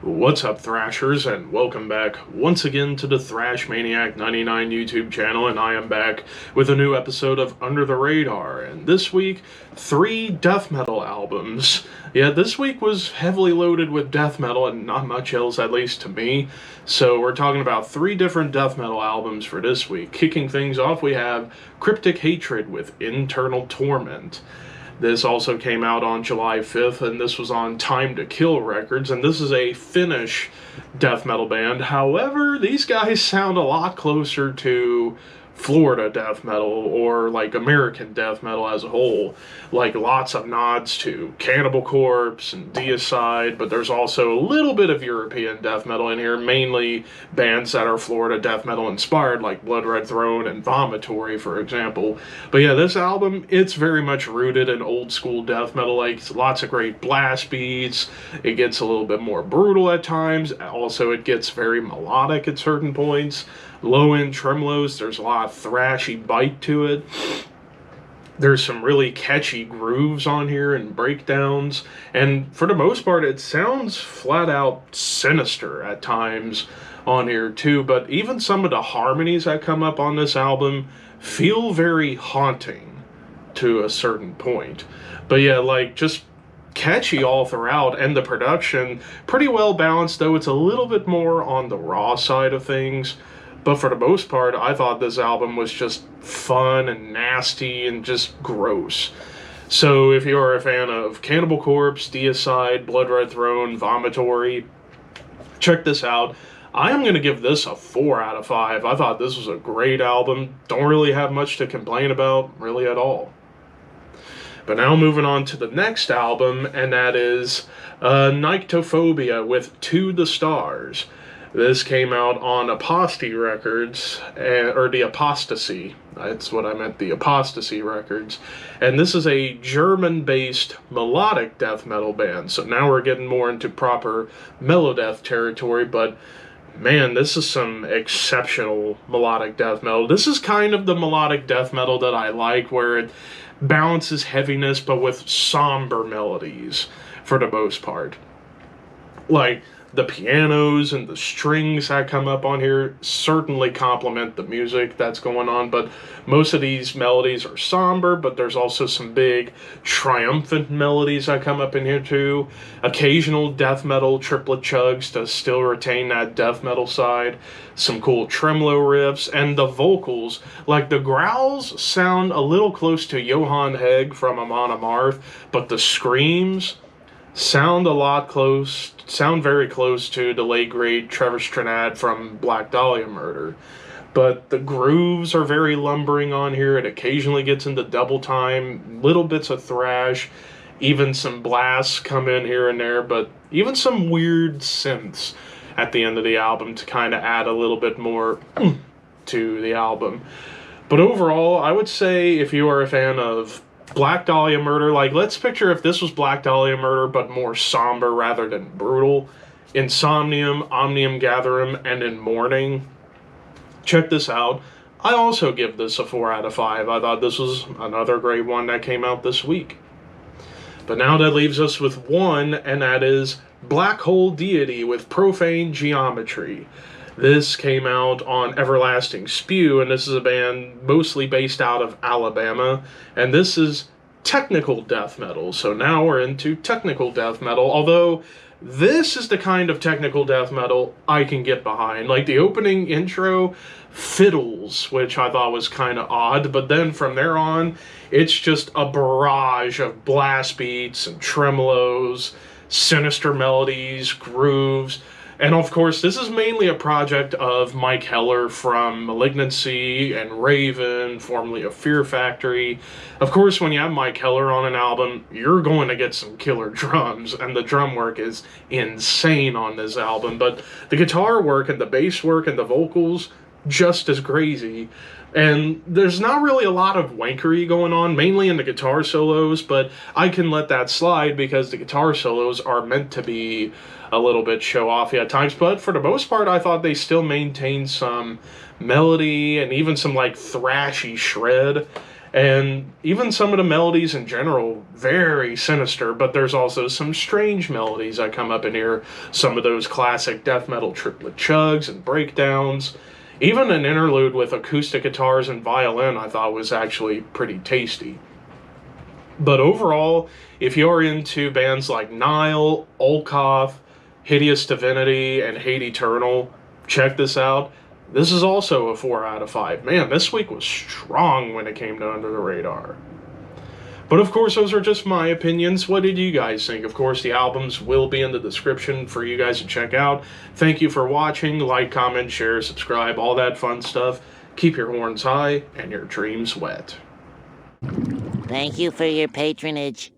What's up, Thrashers, and welcome back once again to the Thrash Maniac 99 YouTube channel, and I am back with a new episode of Under the Radar, and this week, 3 death metal albums. Yeah, this week was heavily loaded with death metal, and not much else, at least to me, so we're talking about 3 different death metal albums for this week. Kicking things off, we have Cryptic Hatred with Internal Torment. This also came out on July 5th, and this was on Time to Kill Records, and this is a Finnish death metal band. However, these guys sound a lot closer to Florida death metal, or like American death metal as a whole. Like lots of nods to Cannibal Corpse and Deicide, but there's also a little bit of European death metal in here, mainly bands that are Florida death metal inspired, like Blood Red Throne and Vomitory, for example. But yeah, this album, it's very much rooted in old school death metal, like lots of great blast beats. It gets a little bit more brutal at times. Also, it gets very melodic at certain points. Low-end tremolos, there's a lot of thrashy bite to it. There's some really catchy grooves on here and breakdowns, and for the most part it sounds flat out sinister at times on here too, but even some of the harmonies that come up on this album feel very haunting to a certain point. But yeah, like just catchy all throughout, and the production pretty well balanced, though it's a little bit more on the raw side of things. But for the most part, I thought this album was just fun and nasty and just gross. So if you are a fan of Cannibal Corpse, Deicide, Blood Red Throne, Vomitory, check this out. I am going to give this a 4 out of 5. I thought this was a great album. Don't really have much to complain about, really at all. But now moving on to the next album, and that is Nyktophobia with To the Stars. This came out on Apostasy Records, or the Apostasy, that's what I meant, the Apostasy Records. And this is a German-based melodic death metal band, so now we're getting more into proper melodeath territory, but man, this is some exceptional melodic death metal. This is kind of the melodic death metal that I like, where it balances heaviness, but with somber melodies, for the most part. Like, the pianos and the strings that come up on here certainly complement the music that's going on, but most of these melodies are somber, but there's also some big triumphant melodies that come up in here too. Occasional death metal triplet chugs to still retain that death metal side. Some cool tremolo riffs, and the vocals, like the growls sound a little close to Johan Hegg from Amon Amarth, but the screams sound very close to the late great Trevor Strnad from Black Dahlia Murder. But the grooves are very lumbering on here. It occasionally gets into double time, little bits of thrash, even some blasts come in here and there, but even some weird synths at the end of the album to kind of add a little bit more to the album. But overall, I would say if you are a fan of Black Dahlia Murder, like let's picture if this was Black Dahlia Murder but more somber rather than brutal. Insomnium, Omnium Gatherum, and In Mourning. Check this out. I also give this a 4 out of 5. I thought this was another great one that came out this week. But now that leaves us with one, and that is Black Hole Deity with Profane Geometry. This came out on Everlasting Spew, and this is a band mostly based out of Alabama, and this is technical death metal. So now we're into technical death metal, although this is the kind of technical death metal I can get behind. Like the opening intro fiddles, which I thought was kind of odd, but then from there on, it's just a barrage of blast beats and tremolos, sinister melodies, grooves. And of course, this is mainly a project of Mike Heller from Malignancy and Raven, formerly of Fear Factory. Of course, when you have Mike Heller on an album, you're going to get some killer drums, and the drum work is insane on this album. But the guitar work and the bass work and the vocals, just as crazy. And there's not really a lot of wankery going on, mainly in the guitar solos, but I can let that slide because the guitar solos are meant to be a little bit show-offy at times, but for the most part, I thought they still maintained some melody and even some, like, thrashy shred. And even some of the melodies in general, very sinister, but there's also some strange melodies that come up in here. Some of those classic death metal triplet chugs and breakdowns. Even an interlude with acoustic guitars and violin I thought was actually pretty tasty. But overall, if you're into bands like Nile, Olkoth, Hideous Divinity, and Hate Eternal, check this out. This is also a 4 out of 5. Man, this week was strong when it came to Under the Radar. But of course, those are just my opinions. What did you guys think? Of course, the albums will be in the description for you guys to check out. Thank you for watching. Like, comment, share, subscribe, all that fun stuff. Keep your horns high and your dreams wet. Thank you for your patronage.